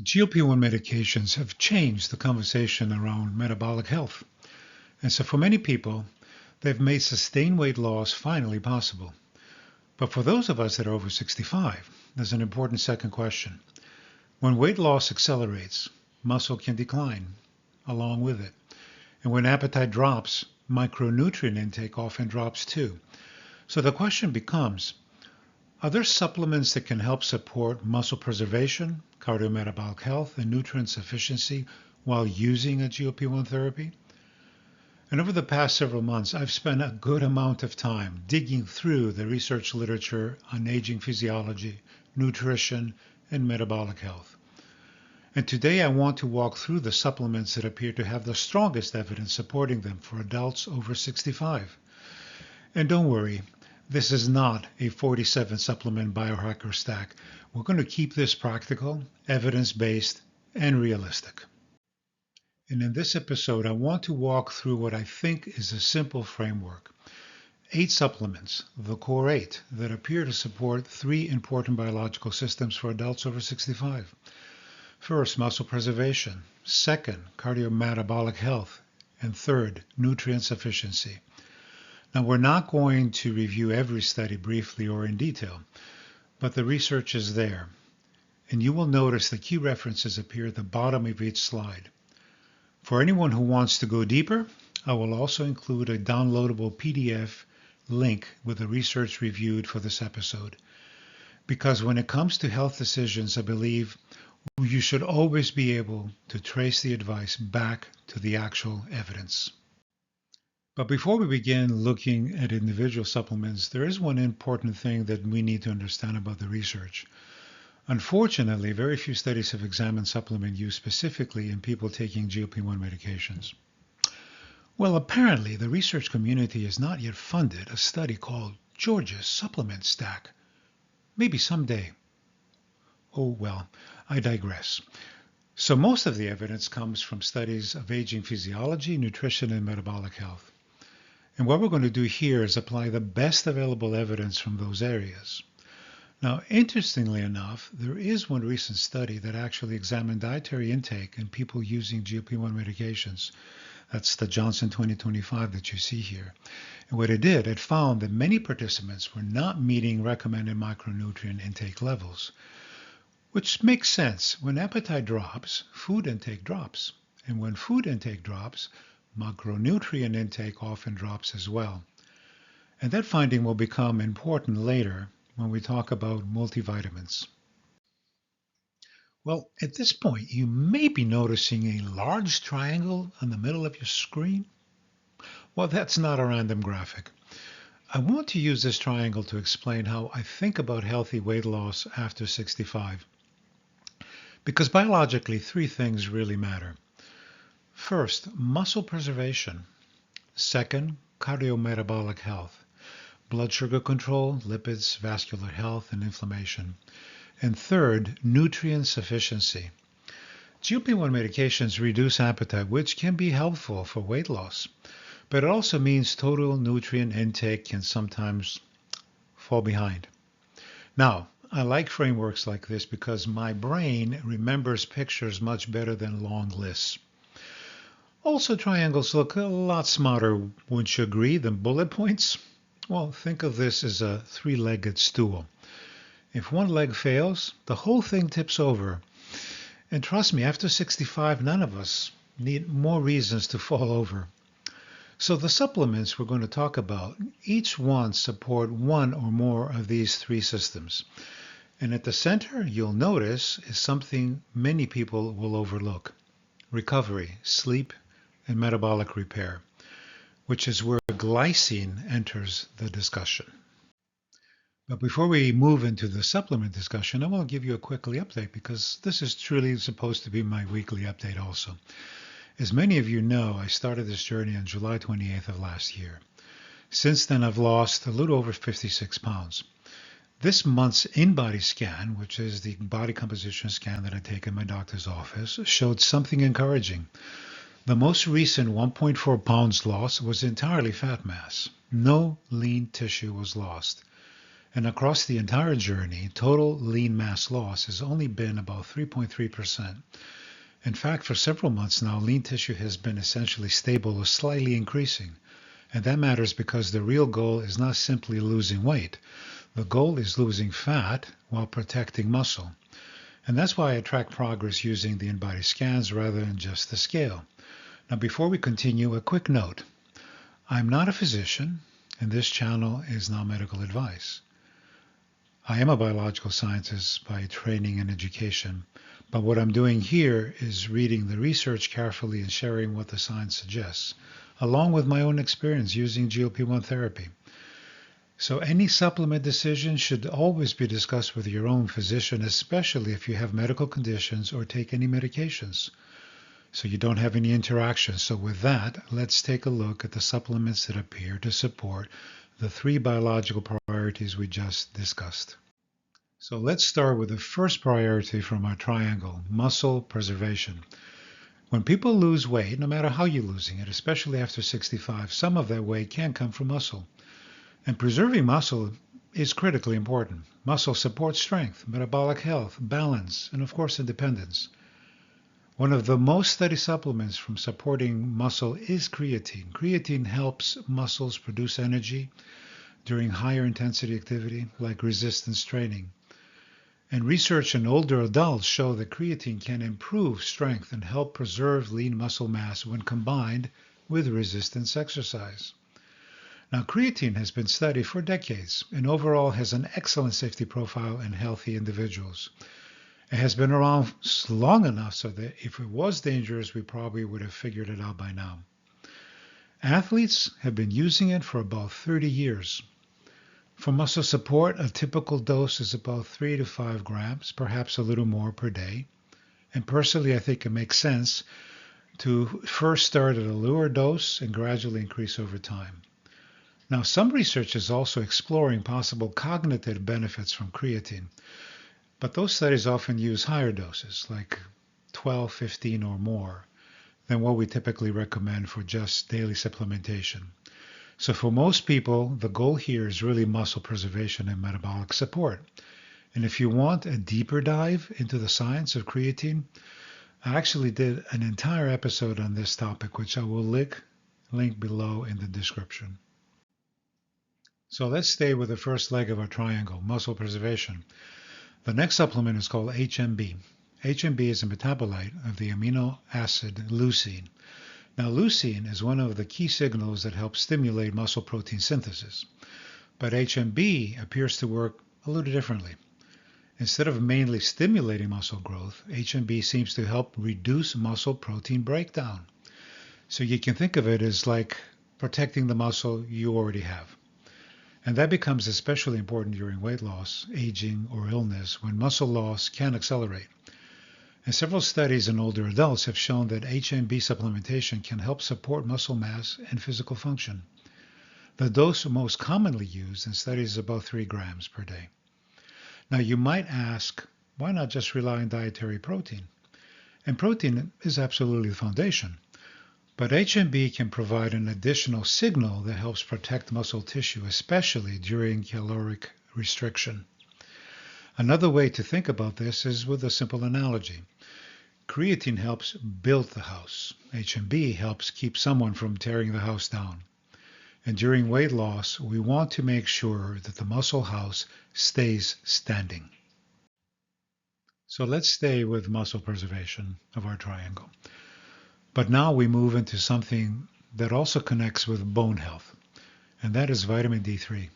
GLP-1 medications have changed the conversation around metabolic health. And so for many people, they've made sustained weight loss finally possible. But for those of us that are over 65, there's an important second question. When weight loss accelerates, muscle can decline along with it. And when appetite drops, micronutrient intake often drops too. So the question becomes, are there supplements that can help support muscle preservation, cardiometabolic health, and nutrient sufficiency while using a GLP-1 therapy? And over the past several months, I've spent a good amount of time digging through the research literature on aging physiology, nutrition, and metabolic health. And today I want to walk through the supplements that appear to have the strongest evidence supporting them for adults over 65. And don't worry, this is not a 47 supplement biohacker stack. We're going to keep this practical, evidence-based, and realistic. And in this episode, I want to walk through what I think is a simple framework. 8 supplements, the core 8, that appear to support 3 important biological systems for adults over 65. First, muscle preservation. Second, cardiometabolic health. And third, nutrient sufficiency. Now, we're not going to review every study briefly or in detail, but the research is there. And you will notice the key references appear at the bottom of each slide. For anyone who wants to go deeper, I will also include a downloadable PDF link with the research reviewed for this episode. Because when it comes to health decisions, I believe you should always be able to trace the advice back to the actual evidence. But before we begin looking at individual supplements, there is one important thing that we need to understand about the research. Unfortunately, very few studies have examined supplement use specifically in people taking GLP-1 medications. Well, apparently, the research community has not yet funded a study called George's Supplement Stack. Maybe someday. Oh, well, I digress. So most of the evidence comes from studies of aging physiology, nutrition, and metabolic health. And what we're going to do here is apply the best available evidence from those areas. Now, interestingly enough, there is one recent study that actually examined dietary intake in people using GLP-1 medications. That's the Johnson 2025 that you see here. And what it did, it found that many participants were not meeting recommended micronutrient intake levels, which makes sense. When appetite drops, food intake drops. And when food intake drops, macronutrient intake often drops as well. And that finding will become important later when we talk about multivitamins. Well, at this point, you may be noticing a large triangle in the middle of your screen. Well, that's not a random graphic. I want to use this triangle to explain how I think about healthy weight loss after 65. Because biologically, 3 things really matter. First, muscle preservation. Second, cardiometabolic health. Blood sugar control, lipids, vascular health, and inflammation. And third, nutrient sufficiency. GLP-1 medications reduce appetite, which can be helpful for weight loss. But it also means total nutrient intake can sometimes fall behind. Now, I like frameworks like this because my brain remembers pictures much better than long lists. Also, triangles look a lot smarter, wouldn't you agree, than bullet points? Well, think of this as a 3-legged stool. If one leg fails, the whole thing tips over. And trust me, after 65, none of us need more reasons to fall over. So the supplements we're going to talk about, each one support one or more of these 3 systems. And at the center, you'll notice, is something many people will overlook: recovery, sleep, and metabolic repair, which is where glycine enters the discussion. But before we move into the supplement discussion, I want to give you a quickly update because this is truly supposed to be my weekly update also. As many of you know, I started this journey on July 28th of last year. Since then, I've lost a little over 56 pounds. This month's in-body scan, which is the body composition scan that I take in my doctor's office, showed something encouraging. The most recent 1.4 pounds loss was entirely fat mass. No lean tissue was lost. And across the entire journey, total lean mass loss has only been about 3.3%. In fact, for several months now, lean tissue has been essentially stable or slightly increasing. And that matters because the real goal is not simply losing weight. The goal is losing fat while protecting muscle. And that's why I track progress using the in-body scans rather than just the scale. Now, before we continue, a quick note. I'm not a physician, and this channel is not medical advice. I am a biological scientist by training and education, but what I'm doing here is reading the research carefully and sharing what the science suggests, along with my own experience using GLP-1 therapy. So any supplement decision should always be discussed with your own physician, especially if you have medical conditions or take any medications, so you don't have any interactions. So with that, let's take a look at the supplements that appear to support the three biological priorities we just discussed. So let's start with the first priority from our triangle, muscle preservation. When people lose weight, no matter how you're losing it, especially after 65, some of that weight can come from muscle. And preserving muscle is critically important. Muscle supports strength, metabolic health, balance, and of course independence. One of the most studied supplements from supporting muscle is creatine. Creatine helps muscles produce energy during higher intensity activity like resistance training. And research in older adults show that creatine can improve strength and help preserve lean muscle mass when combined with resistance exercise. Now, creatine has been studied for decades and overall has an excellent safety profile in healthy individuals. It has been around long enough so that if it was dangerous, we probably would have figured it out by now. Athletes have been using it for about 30 years. For muscle support, a typical dose is about 3 to 5 grams, perhaps a little more per day. And personally, I think it makes sense to first start at a lower dose and gradually increase over time. Now, some research is also exploring possible cognitive benefits from creatine, but those studies often use higher doses, like 12, 15 or more, than what we typically recommend for just daily supplementation. So for most people, the goal here is really muscle preservation and metabolic support. And if you want a deeper dive into the science of creatine, I actually did an entire episode on this topic, which I will link below in the description. So let's stay with the first leg of our triangle, muscle preservation. The next supplement is called HMB. HMB is a metabolite of the amino acid leucine. Now, leucine is one of the key signals that help stimulate muscle protein synthesis. But HMB appears to work a little differently. Instead of mainly stimulating muscle growth, HMB seems to help reduce muscle protein breakdown. So you can think of it as like protecting the muscle you already have. And that becomes especially important during weight loss, aging, or illness when muscle loss can accelerate. And several studies in older adults have shown that HMB supplementation can help support muscle mass and physical function. The dose most commonly used in studies is about 3 grams per day. Now you might ask, why not just rely on dietary protein? And protein is absolutely the foundation. But HMB can provide an additional signal that helps protect muscle tissue, especially during caloric restriction. Another way to think about this is with a simple analogy. Creatine helps build the house. HMB helps keep someone from tearing the house down. And during weight loss, we want to make sure that the muscle house stays standing. So let's stay with muscle preservation of our triangle. But now we move into something that also connects with bone health, and that is vitamin D3.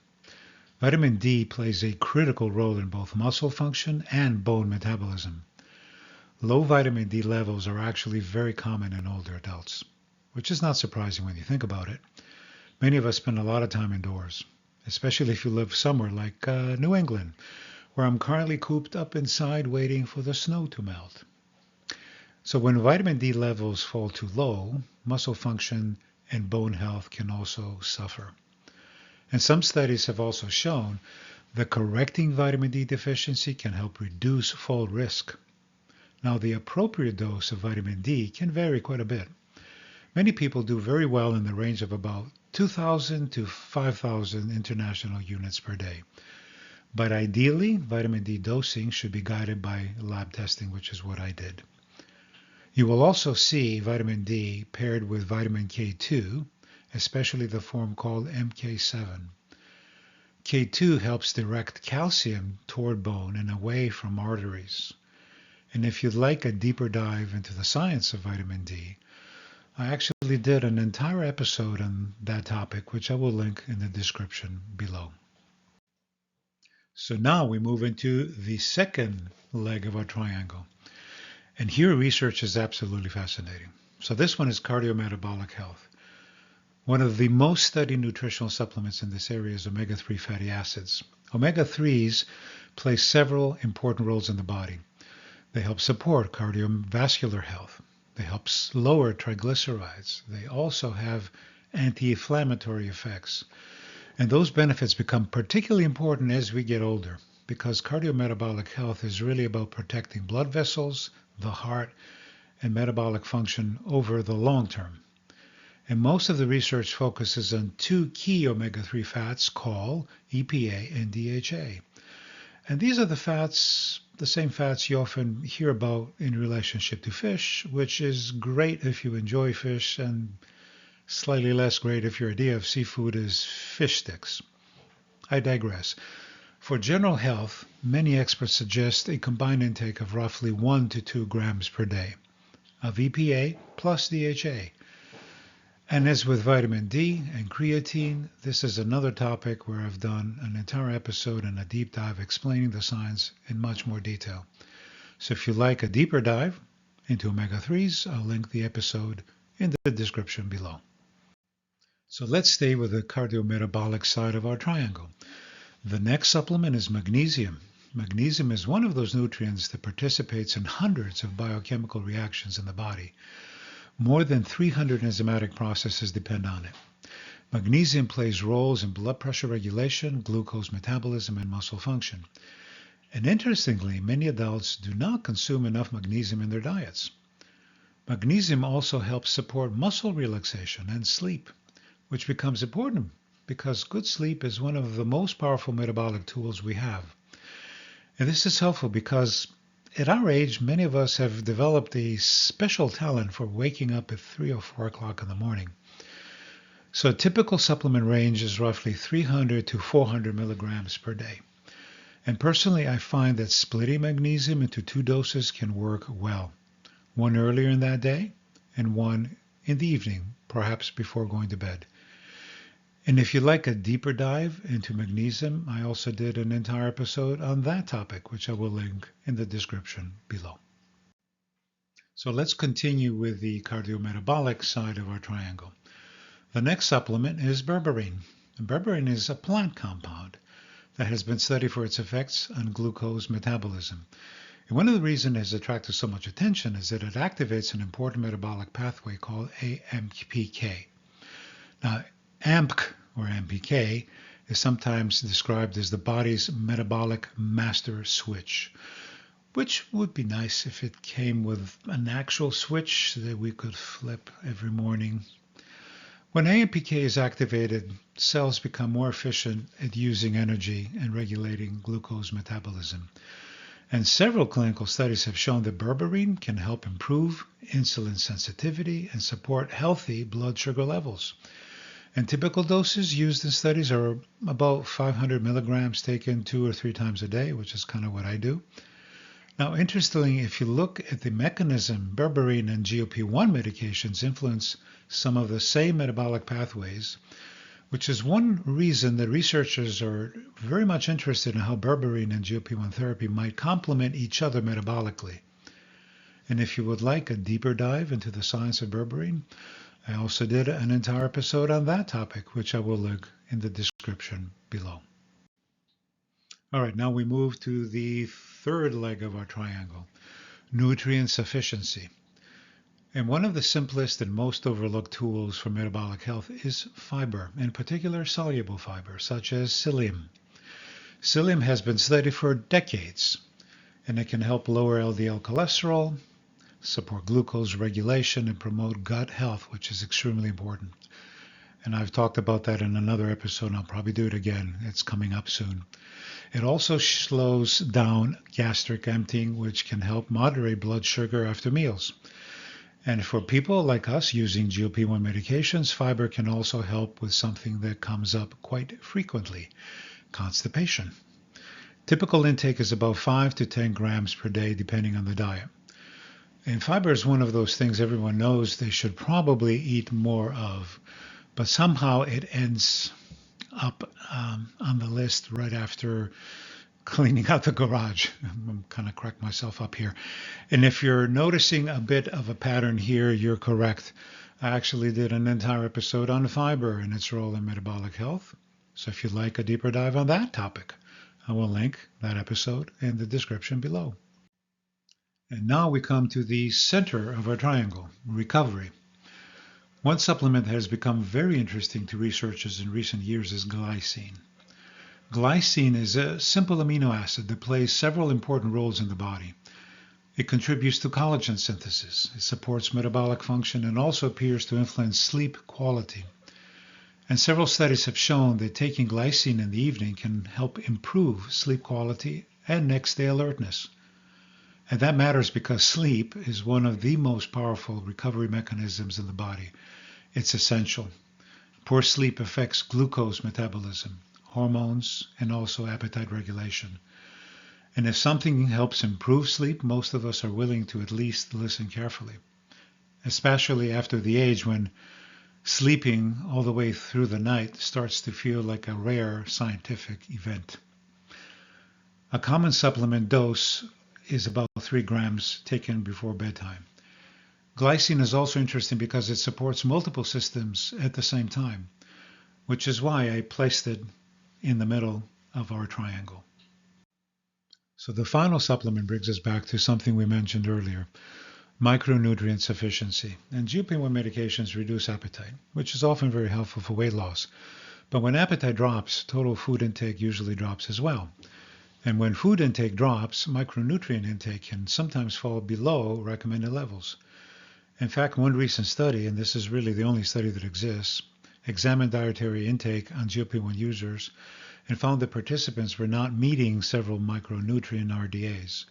Vitamin D plays a critical role in both muscle function and bone metabolism. Low vitamin D levels are actually very common in older adults, which is not surprising when you think about it. Many of us spend a lot of time indoors, especially if you live somewhere like New England, where I'm currently cooped up inside waiting for the snow to melt. So when vitamin D levels fall too low, muscle function and bone health can also suffer. And some studies have also shown that correcting vitamin D deficiency can help reduce fall risk. Now, the appropriate dose of vitamin D can vary quite a bit. Many people do very well in the range of about 2,000 to 5,000 international units per day. But ideally, vitamin D dosing should be guided by lab testing, which is what I did. You will also see vitamin D paired with vitamin K2, especially the form called MK7. K2 helps direct calcium toward bone and away from arteries. And if you'd like a deeper dive into the science of vitamin D, I actually did an entire episode on that topic, which I will link in the description below. So now we move into the second leg of our triangle. And here research is absolutely fascinating. So this one is cardiometabolic health. One of the most studied nutritional supplements in this area is omega-3 fatty acids. Omega-3s play several important roles in the body. They help support cardiovascular health. They help lower triglycerides. They also have anti-inflammatory effects. And those benefits become particularly important as we get older because cardiometabolic health is really about protecting blood vessels, the heart, and metabolic function over the long term. And most of the research focuses on two key omega-3 fats called EPA and DHA. And these are the same fats you often hear about in relationship to fish, which is great if you enjoy fish and slightly less great if your idea of seafood is fish sticks. I digress. For general health, many experts suggest a combined intake of roughly 1 to 2 grams per day of EPA plus DHA. And as with vitamin D and creatine, this is another topic where I've done an entire episode and a deep dive explaining the science in much more detail. So if you like a deeper dive into omega-3s, I'll link the episode in the description below. So let's stay with the cardiometabolic side of our triangle. The next supplement is magnesium. Magnesium is one of those nutrients that participates in hundreds of biochemical reactions in the body. More than 300 enzymatic processes depend on it. Magnesium plays roles in blood pressure regulation, glucose metabolism, and muscle function. And interestingly, many adults do not consume enough magnesium in their diets. Magnesium also helps support muscle relaxation and sleep, which becomes important because good sleep is one of the most powerful metabolic tools we have. And this is helpful because at our age, many of us have developed a special talent for waking up at 3 or 4 o'clock in the morning. So a typical supplement range is roughly 300 to 400 milligrams per day. And personally, I find that splitting magnesium into 2 doses can work well. One earlier in that day and one in the evening, perhaps before going to bed. And if you'd like a deeper dive into magnesium, I also did an entire episode on that topic, which I will link in the description below. So let's continue with the cardiometabolic side of our triangle. The next supplement is berberine. And berberine is a plant compound that has been studied for its effects on glucose metabolism. And one of the reasons it has attracted so much attention is that it activates an important metabolic pathway called AMPK. Now, AMPK, or AMPK, is sometimes described as the body's metabolic master switch, which would be nice if it came with an actual switch that we could flip every morning. When AMPK is activated, cells become more efficient at using energy and regulating glucose metabolism. And several clinical studies have shown that berberine can help improve insulin sensitivity and support healthy blood sugar levels. And typical doses used in studies are about 500 milligrams taken 2 or 3 times a day, which is kind of what I do. Now, interestingly, if you look at the mechanism, berberine and GLP-1 medications influence some of the same metabolic pathways, which is one reason that researchers are very much interested in how berberine and GLP-1 therapy might complement each other metabolically. And if you would like a deeper dive into the science of berberine, I also did an entire episode on that topic, which I will link in the description below. All right, now we move to the third leg of our triangle, nutrient sufficiency. And one of the simplest and most overlooked tools for metabolic health is fiber, in particular soluble fiber, such as psyllium. Psyllium has been studied for decades, and it can help lower LDL cholesterol, support glucose regulation, and promote gut health, which is extremely important. And I've talked about that in another episode, and I'll probably do it again. It's coming up soon. It also slows down gastric emptying, which can help moderate blood sugar after meals. And for people like us using GLP-1 medications, fiber can also help with something that comes up quite frequently, constipation. Typical intake is about 5 to 10 grams per day, depending on the diet. And fiber is one of those things everyone knows they should probably eat more of, but somehow it ends up on the list right after cleaning out the garage. I'm kind of crack myself up here. And if you're noticing a bit of a pattern here, you're correct. I actually did an entire episode on fiber and its role in metabolic health. So if you'd like a deeper dive on that topic, I will link that episode in the description below. And now we come to the center of our triangle, recovery. One supplement that has become very interesting to researchers in recent years is glycine. Glycine is a simple amino acid that plays several important roles in the body. It contributes to collagen synthesis, it supports metabolic function, and also appears to influence sleep quality. And several studies have shown that taking glycine in the evening can help improve sleep quality and next day alertness. And that matters because sleep is one of the most powerful recovery mechanisms in the body. It's essential. Poor sleep affects glucose metabolism, hormones, and also appetite regulation. And if something helps improve sleep, most of us are willing to at least listen carefully, especially after the age when sleeping all the way through the night starts to feel like a rare scientific event. A common supplement dose is about 3 grams taken before bedtime. Glycine is also interesting because it supports multiple systems at the same time, which is why I placed it in the middle of our triangle. So the final supplement brings us back to something we mentioned earlier, micronutrient sufficiency. And GLP-1 medications reduce appetite, which is often very helpful for weight loss. But when appetite drops, total food intake usually drops as well. And when food intake drops, micronutrient intake can sometimes fall below recommended levels. In fact, one recent study, and this is really the only study that exists, examined dietary intake on GLP-1 users and found that participants were not meeting several micronutrient RDAs.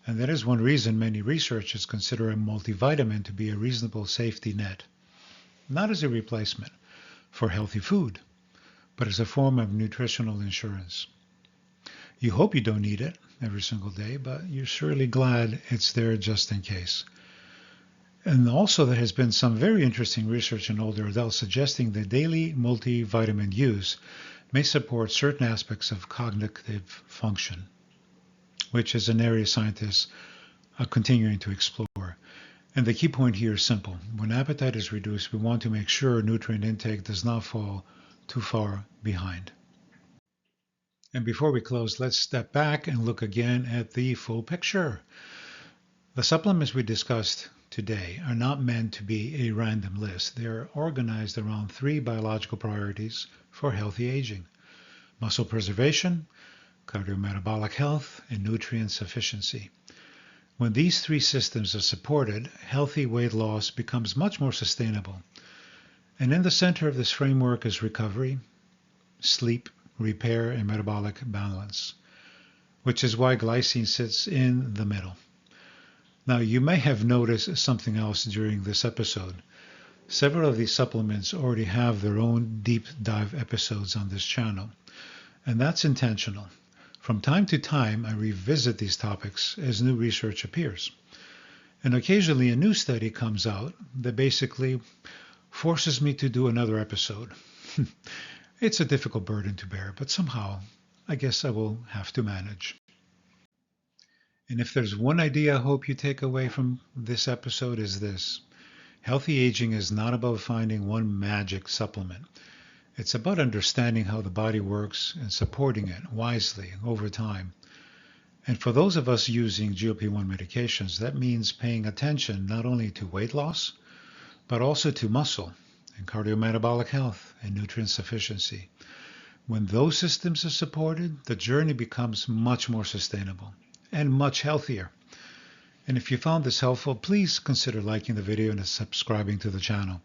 And that is one reason many researchers consider a multivitamin to be a reasonable safety net, not as a replacement for healthy food, but as a form of nutritional insurance. You hope you don't need it every single day, but you're surely glad it's there just in case. And also there has been some very interesting research in older adults suggesting that daily multivitamin use may support certain aspects of cognitive function, which is an area scientists are continuing to explore. And the key point here is simple. When appetite is reduced, we want to make sure nutrient intake does not fall too far behind. And before we close, let's step back and look again at the full picture. The supplements we discussed today are not meant to be a random list. They are organized around 3 biological priorities for healthy aging: muscle preservation, cardiometabolic health, and nutrient sufficiency. When these 3 systems are supported, healthy weight loss becomes much more sustainable. And in the center of this framework is recovery, sleep, repair, and metabolic balance, which is why glycine sits in the middle. Now, you may have noticed something else during this episode. Several of these supplements already have their own deep dive episodes on this channel, and that's intentional. From time to time, I revisit these topics as new research appears. And occasionally a new study comes out that basically forces me to do another episode. It's a difficult burden to bear, but somehow I guess I will have to manage. And if there's one idea I hope you take away from this episode is this: healthy aging is not about finding one magic supplement. It's about understanding how the body works and supporting it wisely over time. And for those of us using GLP-1 medications, that means paying attention not only to weight loss, but also to muscle and cardiometabolic health and nutrient sufficiency. When those systems are supported, the journey becomes much more sustainable and much healthier. And if you found this helpful, please consider liking the video and subscribing to the channel.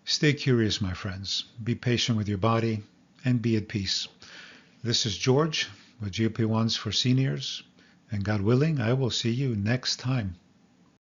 Stay curious, my friends. Be patient with your body and be at peace. This is George with GLP-1s for seniors. And God willing, I will see you next time.